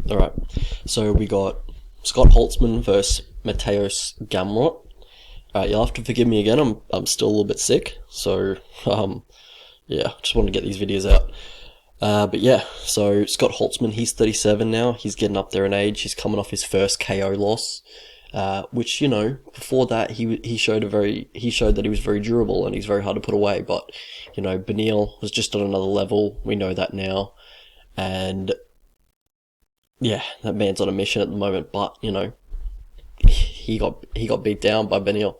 Alright, so we got Scott Holtzman versus Mateusz Gamrot. You'll have to forgive me again, I'm still a little bit sick, so yeah, just want to get these videos out. But yeah, so Scott Holtzman, he's 37 now, he's getting up there in age, he's coming off his first KO loss, which, you know, before that he showed that he was very durable and he's very hard to put away, but, you know, Beneil was just on another level, we know that now, and yeah, that man's on a mission at the moment, but, you know, he got beat down by Beneil,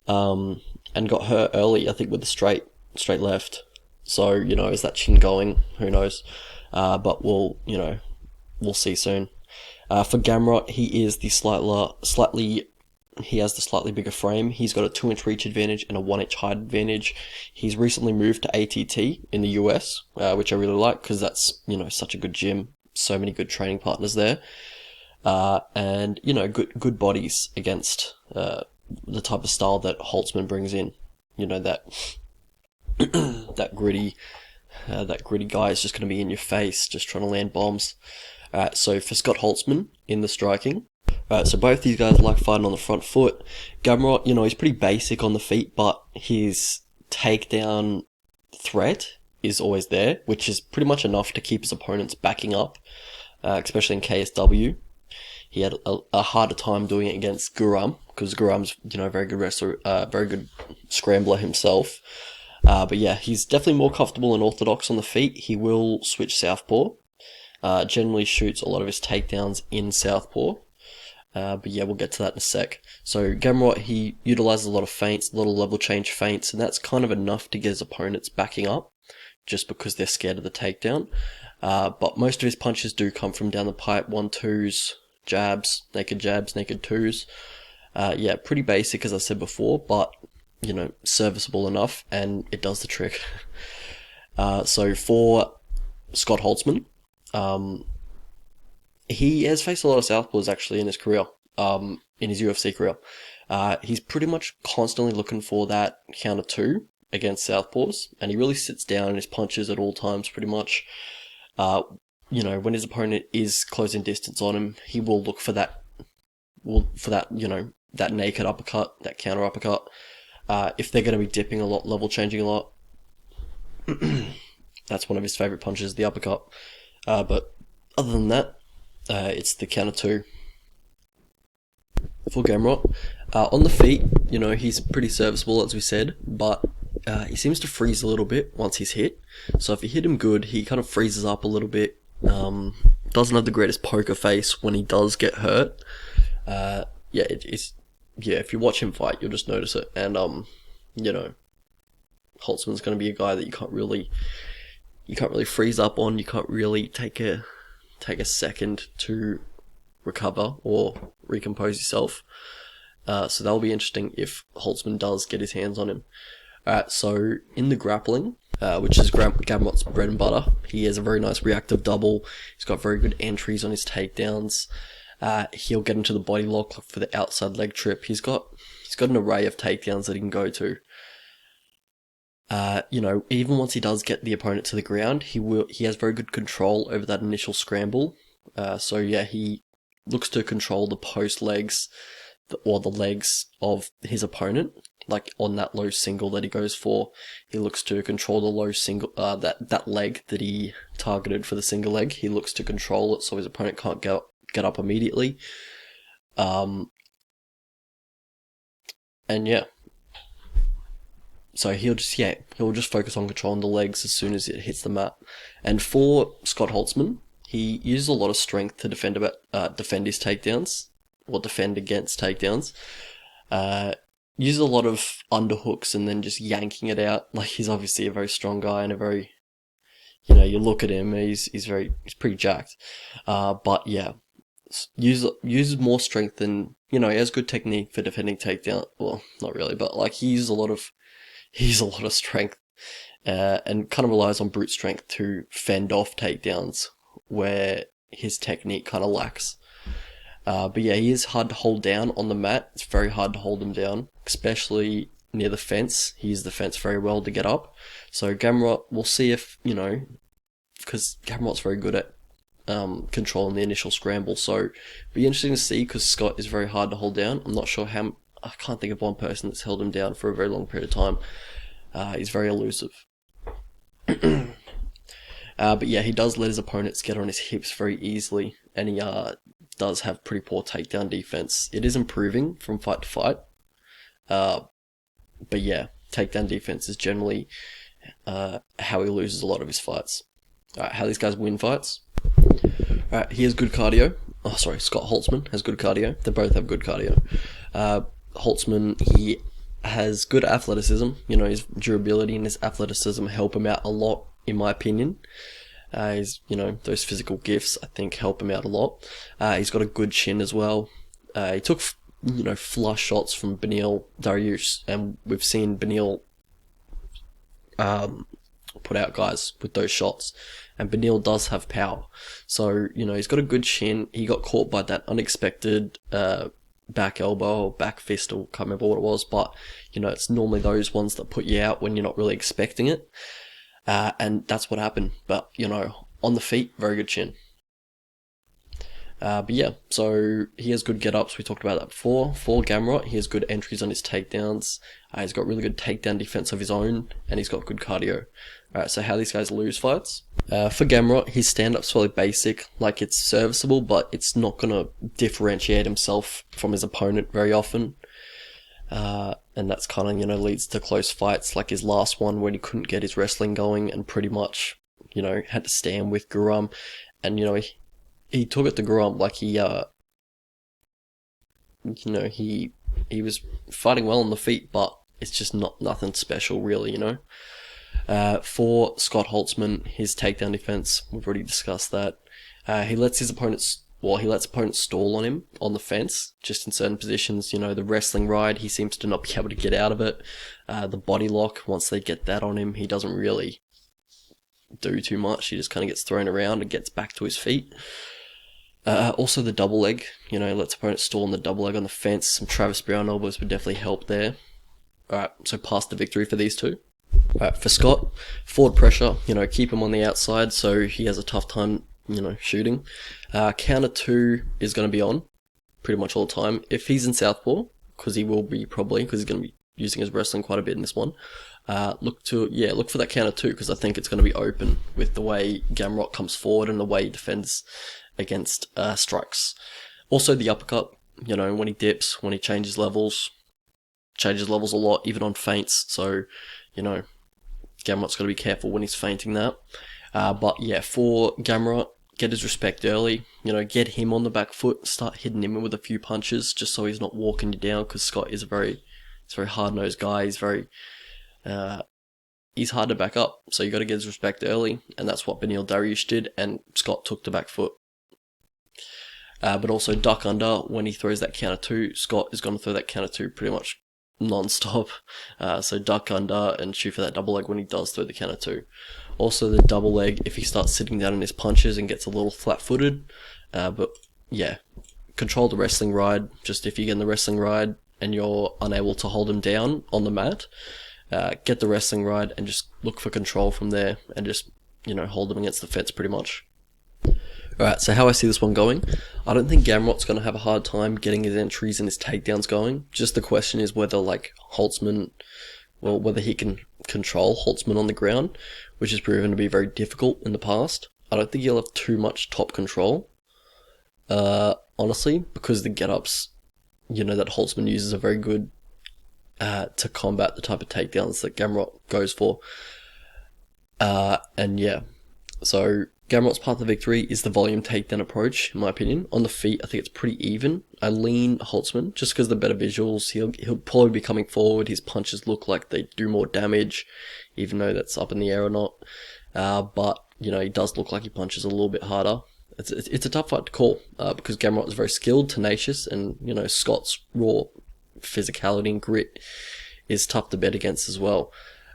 and got hurt early, I think, with the straight left. So, you know, is that chin going? Who knows? But we'll see soon. For Gamrot, he is he has the slightly bigger frame. He's got a 2-inch reach advantage and a 1-inch height advantage. He's recently moved to ATT in the US, which I really like because that's, you know, such a good gym. So many good training partners there. And, you know, good bodies against, the type of style that Holtzman brings in. You know, that, that gritty guy is just going to be in your face, just trying to land bombs. So for Scott Holtzman in the striking, so both these guys like fighting on the front foot. Gamrot, you know, he's pretty basic on the feet, but his takedown threat is always there, which is pretty much enough to keep his opponents backing up, especially in KSW. He had a harder time doing it against Guram, because Guram's, you know, a very good wrestler, very good scrambler himself. But yeah, he's definitely more comfortable and orthodox on the feet. He will switch southpaw. Generally shoots a lot of his takedowns in southpaw. But yeah, we'll get to that in a sec. So Gamrot, he utilizes a lot of feints, little level change feints, and that's kind of enough to get his opponents backing up, just because they're scared of the takedown. But most of his punches do come from down the pipe, 1-2s, jabs, naked 2s. Yeah, pretty basic as I said before, but, you know, serviceable enough, and it does the trick. So for Scott Holtzman, he has faced a lot of southpaws actually in his career, in his UFC career. He's pretty much constantly looking for that counter 2 against southpaws, and he really sits down in his punches at all times pretty much. You know, when his opponent is closing distance on him, he will look for that, you know, that naked uppercut, that counter uppercut. If they're going to be dipping a lot, level changing a lot, that's one of his favorite punches, the uppercut. But other than that, it's the counter 2 for Gamrot. On the feet, you know, he's pretty serviceable, as we said, but he seems to freeze a little bit once he's hit. So if you hit him good, he kind of freezes up a little bit. Doesn't have the greatest poker face when he does get hurt. Yeah, if you watch him fight, you'll just notice it. And you know, Holtzman's going to be a guy that you can't really freeze up on. You can't really take a second to recover or recompose yourself. So that'll be interesting if Holtzman does get his hands on him. Alright, so in the grappling, which is Gamrot's bread and butter, he has a very nice reactive double. He's got very good entries on his takedowns. He'll get into the body lock for the outside leg trip. He's got an array of takedowns that he can go to. You know, even once he does get the opponent to the ground, he has very good control over that initial scramble. So yeah, he looks to control the post legs, or the legs of his opponent. Like on that low single that he goes for, he looks to control the low single, that leg that he targeted for the single leg. He looks to control it so his opponent can't get up immediately. And yeah. So he'll just focus on controlling the legs as soon as it hits the mat. And for Scott Holtzman, he uses a lot of strength to defend his takedowns, or defend against takedowns. Uses a lot of underhooks and then just yanking it out. Like, he's obviously a very strong guy and a very, you know, you look at him, he's pretty jacked. But yeah, uses more strength than, you know, he has good technique for defending takedown. Well, not really, but like he uses a lot of strength, and kind of relies on brute strength to fend off takedowns where his technique kind of lacks. But yeah, he is hard to hold down on the mat. It's very hard to hold him down, especially near the fence. He uses the fence very well to get up. So Gamrot, we'll see if, you know, because Gamrot's very good at controlling the initial scramble. So be interesting to see, because Scott is very hard to hold down. I'm not sure how. I can't think of one person that's held him down for a very long period of time. He's very elusive. But yeah, he does let his opponents get on his hips very easily, and he does have pretty poor takedown defense. It is improving from fight to fight, but yeah, takedown defense is generally how he loses a lot of his fights. Alright, how these guys win fights. Alright, he has good cardio. Oh, sorry, Scott Holtzman has good cardio. They both have good cardio. Holtzman, he has good athleticism. You know, his durability and his athleticism help him out a lot, in my opinion. Those physical gifts, I think, help him out a lot. He's got a good chin as well. He took, flush shots from Beneil Dariush, and we've seen Beneil put out guys with those shots. And Beneil does have power. So, he's got a good chin. He got caught by that unexpected back elbow or back fist, or can't remember what it was, but, it's normally those ones that put you out when you're not really expecting it. And that's what happened. But, on the feet, very good chin. But yeah, so he has good get-ups. We talked about that before. For Gamrot, he has good entries on his takedowns. He's got really good takedown defense of his own, and he's got good cardio. Alright, so how these guys lose fights. For Gamrot, his stand-up's fairly basic. Like, it's serviceable, but it's not going to differentiate himself from his opponent very often. And that's kind of, leads to close fights, like his last one when he couldn't get his wrestling going and pretty much, had to stand with Guram. And, he took it to Guram, like he was fighting well on the feet, but it's just nothing special really, For Scott Holtzman, his takedown defense, we've already discussed that. He lets opponents stall on him on the fence, just in certain positions. The wrestling ride, he seems to not be able to get out of it. The body lock, once they get that on him, he doesn't really do too much. He just kind of gets thrown around and gets back to his feet. Also the double leg, lets opponents stall on the double leg on the fence. Some Travis Brown elbows would definitely help there. Alright, so pass the victory for these two. Alright, for Scott, forward pressure, keep him on the outside so he has a tough time, shooting. Counter 2 is going to be on pretty much all the time. If he's in southpaw, because he will be probably, because he's going to be using his wrestling quite a bit in this one, look for that counter 2, because I think it's going to be open with the way Gamrot comes forward and the way he defends against strikes. Also the uppercut, when he dips, when he changes levels a lot, even on feints. So, Gamrot's got to be careful when he's feinting that. But yeah, for Gamrot, get his respect early, get him on the back foot, start hitting him with a few punches, just so he's not walking you down, because Scott is a very hard-nosed guy. He's he's hard to back up, so you got to get his respect early, and that's what Beneil Dariush did, and Scott took the back foot. But also duck under when he throws that counter 2. Scott is going to throw that counter 2 pretty much non-stop. So duck under and shoot for that double leg when he does throw the counter 2. Also the double leg if he starts sitting down in his punches and gets a little flat-footed. But yeah, control the wrestling ride. Just if you get in the wrestling ride and you're unable to hold him down on the mat, get the wrestling ride and just look for control from there and just, hold him against the fence pretty much. Alright, so how I see this one going, I don't think Gamrot's going to have a hard time getting his entries and his takedowns going. Just the question is whether, whether he can control Holtzman on the ground, which has proven to be very difficult in the past. I don't think he'll have too much top control, honestly, because the get-ups, that Holtzman uses are very good to combat the type of takedowns that Gamrot goes for. And yeah, so Gamrot's path to victory is the volume takedown approach, in my opinion. On the feet, I think it's pretty even. I lean Holtzman, just because of the better visuals. He'll probably be coming forward. His punches look like they do more damage, even though that's up in the air or not. But, he does look like he punches a little bit harder. It's a tough fight to call, because Gamrot is very skilled, tenacious, and, Scott's raw physicality and grit is tough to bet against as well.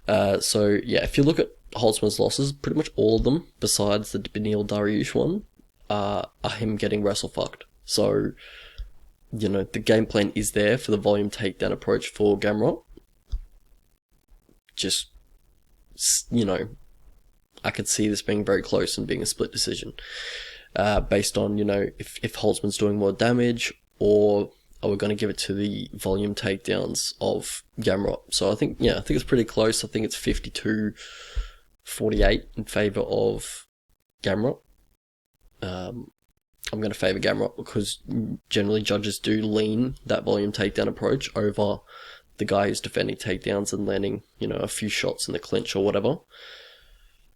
So, yeah, if you look at Holtzman's losses, pretty much all of them, besides the Beneil Dariush one, are him getting wrestle-fucked. So, the game plan is there for the volume takedown approach for Gamrot. Just, I could see this being very close and being a split decision. based on, if Holtzman's doing more damage, or are we going to give it to the volume takedowns of Gamrot? So I think it's pretty close. I think it's 52-48 in favor of Gamrot. I'm going to favor Gamrot because generally judges do lean that volume takedown approach over the guy who's defending takedowns and landing, a few shots in the clinch or whatever.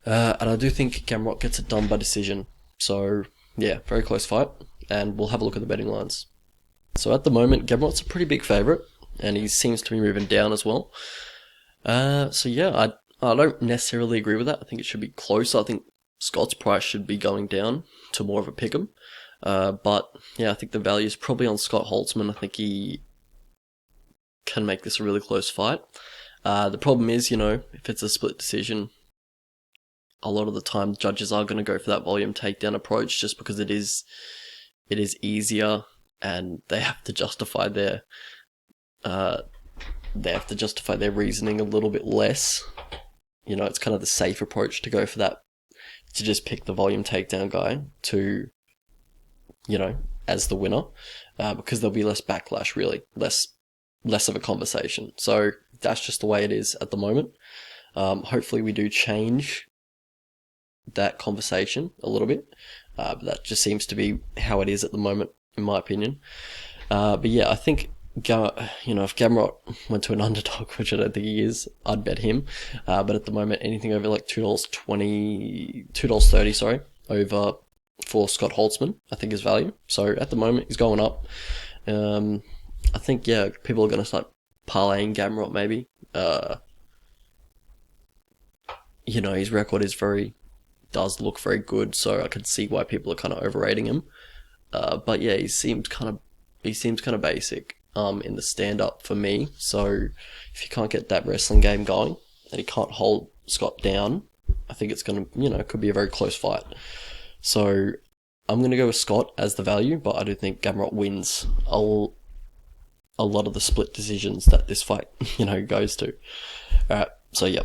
And I do think Gamrot gets it done by decision. So, yeah, very close fight. And we'll have a look at the betting lines. So at the moment, Gamrot's a pretty big favourite, and he seems to be moving down as well. So yeah, I don't necessarily agree with that. I think it should be closer. I think Scott's price should be going down to more of a pick'em. But yeah, I think the value is probably on Scott Holtzman. I think he can make this a really close fight. The problem is, if it's a split decision, a lot of the time judges are going to go for that volume takedown approach just because it is easier, and they have to justify their reasoning a little bit less. It's kind of the safe approach to go for that, to just pick the volume takedown guy to, as the winner, because there'll be less backlash, really, less of a conversation. So that's just the way it is at the moment. Hopefully we do change that conversation a little bit, but that just seems to be how it is at the moment, in my opinion. But yeah, I think if Gamrot went to an underdog, which I don't think he is, I'd bet him. But at the moment, anything over like $2.30, over for Scott Holtzman, I think is value. So at the moment, he's going up. I think, people are going to start parlaying Gamrot maybe. His record does look very good, so I can see why people are kind of overrating him. But yeah, he seems kind of basic in the stand-up for me. So if you can't get that wrestling game going and he can't hold Scott down, I think it's going to, it could be a very close fight. So I'm going to go with Scott as the value, but I do think Gamrot wins a lot of the split decisions that this fight, goes to. Alright, so yeah.